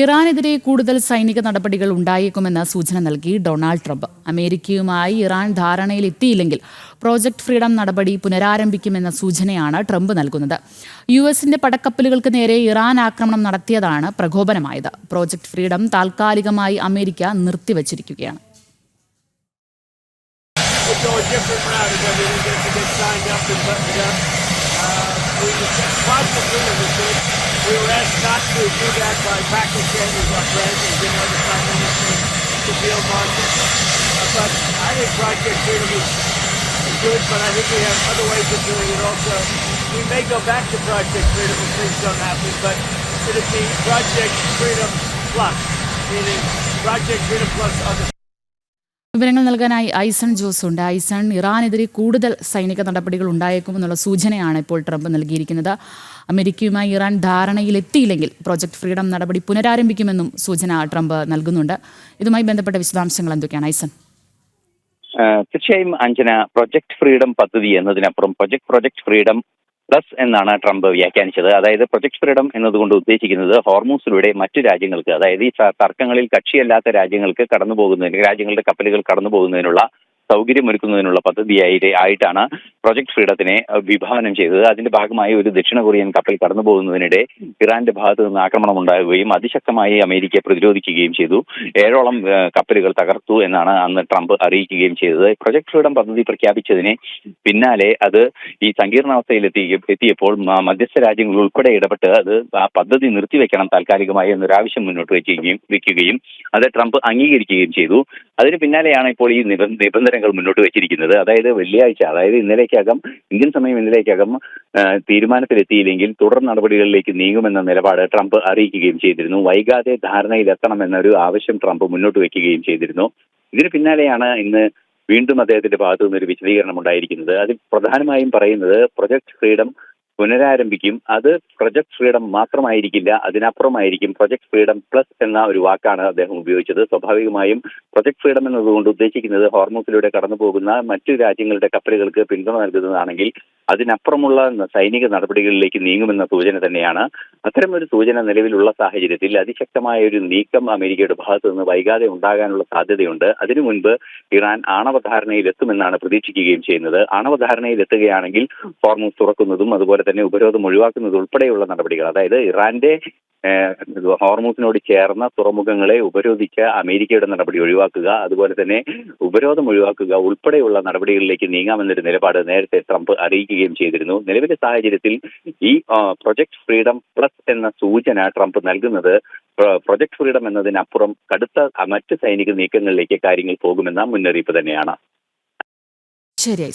ഇറാനെതിരെ കൂടുതൽ സൈനിക നടപടികൾ ഉണ്ടായേക്കുമെന്ന് സൂചന നൽകി ഡൊണാൾഡ് ട്രംപ്. അമേരിക്കയുമായി ഇറാൻ ധാരണയിലെത്തിയില്ലെങ്കിൽ പ്രോജക്ട് ഫ്രീഡം നടപടി പുനരാരംഭിക്കുമെന്ന സൂചനയാണ് ട്രംപ് നൽകുന്നത്. യുഎസിന്റെ പടക്കപ്പലുകൾക്ക് നേരെ ഇറാൻ ആക്രമണം നടത്തിയതാണ് പ്രകോപനമായത്. പ്രോജക്ട് ഫ്രീഡം താൽക്കാലികമായി America നിർത്തിവച്ചിരിക്കുകയാണ്. We were asked not to do that by Pakistan, who's our friend, and didn't understand anything to field market. But I think Project Freedom is good, but I think we have other ways of doing it also. We may go back to Project Freedom if things don't happen, but it'll be Project Freedom Plus, meaning Project Freedom Plus other. വിവരങ്ങൾ നൽകാനായി ഐസൺ ജോസ് ഉണ്ട്. ഐസൺ, ഇറാനെതിരെ കൂടുതൽ സൈനിക നടപടികൾ ഉണ്ടായേക്കുമെന്നുള്ള സൂചനയാണ് ഇപ്പോൾ Trump നൽകിയിരിക്കുന്നത്. അമേരിക്കയുമായി ഇറാൻ ധാരണയിലെത്തിയില്ലെങ്കിൽ പ്രോജക്ട് ഫ്രീഡം നടപടി പുനരാരംഭിക്കുമെന്നും സൂചന ട്രംപ് നൽകുന്നുണ്ട്. ഇതുമായി ബന്ധപ്പെട്ട വിശദാംശങ്ങൾ എന്തൊക്കെയാണ് ഐസൺ? തീർച്ചയായും അഞ്ജന, പ്രൊജക്ട് ഫ്രീഡം പദ്ധതി എന്നതിനപ്പുറം പ്രൊജക്ട് ഫ്രീഡം പ്ലസ് എന്നാണ് ട്രംപ് വ്യാഖ്യാനിച്ചത്. അതായത് പ്രൊജക്ട് ഫ്രീഡം എന്നതുകൊണ്ട് ഉദ്ദേശിക്കുന്നത് ഹോർമൂസിലൂടെ മറ്റു രാജ്യങ്ങൾക്ക്, അതായത് ഈ തർക്കങ്ങളിൽ കക്ഷിയല്ലാത്ത രാജ്യങ്ങൾക്ക് രാജ്യങ്ങളുടെ കപ്പലുകൾ കടന്നു പോകുന്നതിനുള്ള സൗകര്യമൊരുക്കുന്നതിനുള്ള പദ്ധതിയായിട്ടാണ് പ്രൊജക്ട് ഫ്രീഡത്തിനെ വിഭാവനം ചെയ്തത്. അതിന്റെ ഭാഗമായി ഒരു ദക്ഷിണ കൊറിയൻ കപ്പൽ കടന്നു പോകുന്നതിനിടെ ഇറാന്റെ ഭാഗത്തു നിന്ന് ആക്രമണം ഉണ്ടാകുകയും അതിശക്തമായി അമേരിക്ക പ്രതിരോധിക്കുകയും ചെയ്തു. 7ഓളം കപ്പലുകൾ തകർത്തു എന്നാണ് അന്ന് ട്രംപ് അറിയിക്കുകയും ചെയ്തത്. പ്രൊജക്ട് ഫ്രീഡം പദ്ധതി പ്രഖ്യാപിച്ചതിന് പിന്നാലെ അത് ഈ സങ്കീർണാവസ്ഥയിൽ എത്തിയപ്പോൾ മധ്യസ്ഥ രാജ്യങ്ങൾ ഉൾപ്പെടെ ഇടപെട്ട് അത് ആ പദ്ധതി നിർത്തിവെക്കണം താൽക്കാലികമായി എന്നൊരാവശ്യം മുന്നോട്ട് വെക്കുകയും അത് ട്രംപ് അംഗീകരിക്കുകയും ചെയ്തു. അതിന് പിന്നാലെയാണ് ഇപ്പോൾ ഈ നിബന്ധനകൾ മുന്നോട്ട് വെച്ചിരിക്കുന്നത്. അതായത് വെള്ളിയാഴ്ച, അതായത് ഇന്ത്യൻ സമയം ഇന്നലേക്കകം തീരുമാനത്തിലെത്തിയില്ലെങ്കിൽ തുടർ നടപടികളിലേക്ക് നീങ്ങുമെന്ന നിലപാട് ട്രംപ് അറിയിക്കുകയും ചെയ്തിരുന്നു. വൈകാതെ ധാരണയിലെത്തണമെന്നൊരു ആവശ്യം ട്രംപ് മുന്നോട്ട് വെക്കുകയും ചെയ്തിരുന്നു. ഇതിന് പിന്നാലെയാണ് ഇന്ന് വീണ്ടും അദ്ദേഹത്തിന്റെ ഭാഗത്തു നിന്നൊരു വിശദീകരണം ഉണ്ടായിരിക്കുന്നത്. അതിൽ പ്രധാനമായും പറയുന്നത് പ്രൊജക്ട് ഫ്രീഡം പുനരാരംഭിക്കും. അത് പ്രൊജക്ട് ഫ്രീഡം മാത്രമായിരിക്കില്ല, അതിനപ്പുറമായിരിക്കും. പ്രൊജക്ട് ഫ്രീഡം പ്ലസ് എന്ന ഒരു വാക്കാണ് അദ്ദേഹം ഉപയോഗിച്ചത്. സ്വാഭാവികമായും പ്രൊജക്ട് ഫ്രീഡം എന്നതുകൊണ്ട് ഉദ്ദേശിക്കുന്നത് ഹോർമൂസിലൂടെ കടന്നു പോകുന്ന മറ്റു രാജ്യങ്ങളുടെ കപ്പലുകൾക്ക് പിന്തുണ നൽകുന്നതാണെങ്കിൽ അതിനപ്പുറമുള്ള സൈനിക നടപടികളിലേക്ക് നീങ്ങുമെന്ന സൂചന തന്നെയാണ്. അത്തരമൊരു സൂചന നിലവിലുള്ള സാഹചര്യത്തിൽ അതിശക്തമായ ഒരു നീക്കം അമേരിക്കയുടെ ഭാഗത്തു നിന്ന് വൈകാതെ ഉണ്ടാകാനുള്ള സാധ്യതയുണ്ട്. അതിനു മുൻപ് ഇറാൻ ആണവധാരണയിലെത്തുമെന്നാണ് പ്രതീക്ഷിക്കുകയും ചെയ്യുന്നത്. ആണവധാരണയിലെത്തുകയാണെങ്കിൽ ഹോർമൂസ് തുറക്കുന്നതും അതുപോലെ തന്നെ ഉപരോധം ഒഴിവാക്കുന്നത് ഉൾപ്പെടെയുള്ള നടപടികൾ, അതായത് ഇറാന്റെ ഹോർമൂസിനോട് ചേർന്ന തുറമുഖങ്ങളെ ഉപരോധിച്ച അമേരിക്കയുടെ നടപടി ഒഴിവാക്കുക, അതുപോലെ തന്നെ ഉപരോധം ഒഴിവാക്കുക ഉൾപ്പെടെയുള്ള നടപടികളിലേക്ക് നീങ്ങാമെന്നൊരു നിലപാട് നേരത്തെ ട്രംപ് അറിയിക്കുകയും ചെയ്തിരുന്നു. നിലവിലെ സാഹചര്യത്തിൽ ഈ പ്രൊജക്ട് ഫ്രീഡം പ്ലസ് എന്ന സൂചന ട്രംപ് നൽകുന്നത് പ്രൊജക്ട് ഫ്രീഡം എന്നതിനപ്പുറം കടുത്ത മറ്റ് സൈനിക നീക്കങ്ങളിലേക്ക് കാര്യങ്ങൾ പോകുമെന്ന മുന്നറിയിപ്പ് തന്നെയാണ്. ശരി.